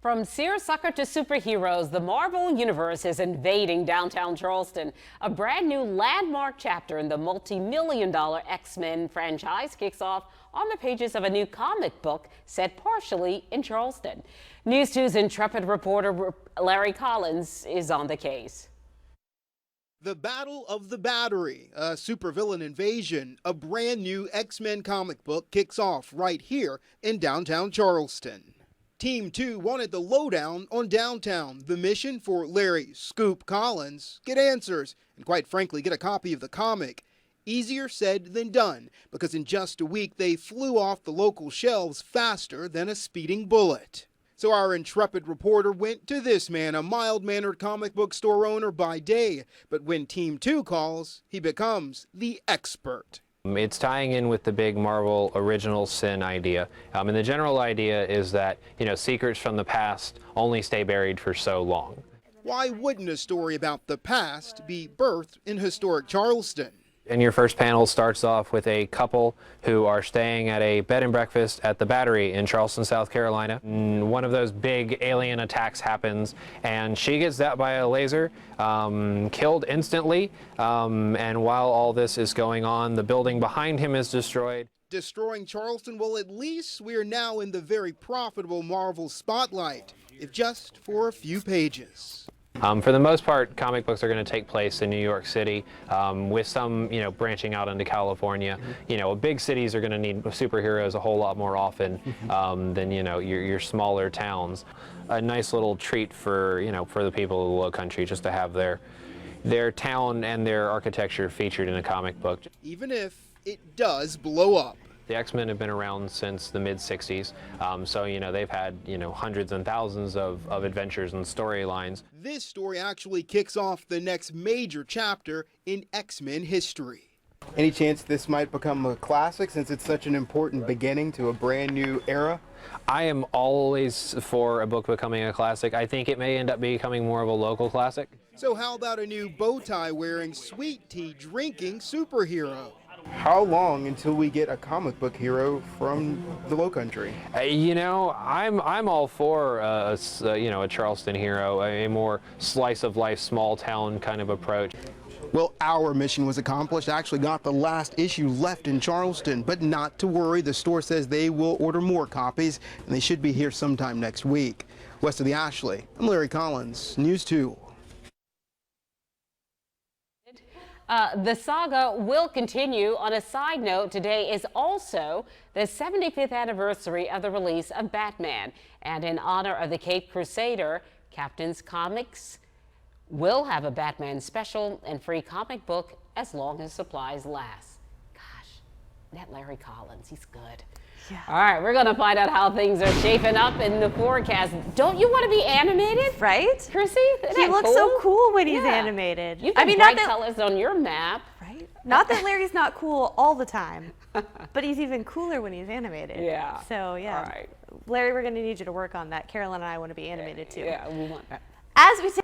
From seersucker to superheroes, the Marvel Universe is invading downtown Charleston. A brand new landmark chapter in the multi-million-dollar X-Men franchise kicks off on the pages of a new comic book set partially in Charleston. News 2's intrepid reporter Larry Collins is on the case. The Battle of the Battery, a supervillain invasion, a brand new X-Men comic book kicks off right here in downtown Charleston. Team 2 wanted the lowdown on downtown. The mission for Larry "Scoop" Collins: get answers and, quite frankly, get a copy of the comic. Easier said than done, because in just a week they flew off the local shelves faster than a speeding bullet. So our intrepid reporter went to this man, a mild-mannered comic book store owner by day, but when Team 2 calls, he becomes the expert. It's tying in with the big Marvel original sin idea. And the general idea is that, secrets from the past only stay buried for so long. Why wouldn't a story about the past be birthed in historic Charleston? And your first panel starts off with a couple who are staying at a bed and breakfast at the Battery in Charleston, South Carolina. One of those big alien attacks happens, and she gets zapped by a laser, killed instantly. And while all this is going on, the building behind him is destroyed. Destroying Charleston? Well, at least we are now in the very profitable Marvel spotlight, if just for a few pages. For the most part, comic books are going to take place in New York City, with some, branching out into California. Big cities are going to need superheroes a whole lot more often than, your smaller towns. A nice little treat for, for the people of the Low Country, just to have their town and their architecture featured in a comic book. Even if it does blow up. The X-Men have been around since the mid-'60s, so they've had hundreds and thousands of adventures and storylines. This story actually kicks off the next major chapter in X-Men history. Any chance this might become a classic, since it's such an important beginning to a brand new era? I am always for a book becoming a classic. I think it may end up becoming more of a local classic. So how about a new bow tie wearing, sweet tea drinking superhero? How long until we get a comic book hero from the Low Country? I'm all for a Charleston hero, a more slice of life, small town kind of approach. Well, our mission was accomplished. Actually got the last issue left in Charleston, but not to worry. The store says they will order more copies, and they should be here sometime next week. West of the Ashley, I'm Larry Collins, News 2. The saga will continue. On a side note, today is also the 75th anniversary of the release of Batman. And in honor of the Caped Crusader, Captain's Comics will have a Batman special and free comic book as long as supplies last. Gosh, that Larry Collins, he's good. Yeah. All right, we're going to find out how things are shaping up in the forecast. Don't you want to be animated? Right? Chrissy? He looks so cool when he's animated. You've got bright colors on your map. Right? Not that Larry's not cool all the time, but he's even cooler when he's animated. Yeah. So, yeah. All right. Larry, we're going to need you to work on that. Carolyn and I want to be animated too. Yeah, we want that. As we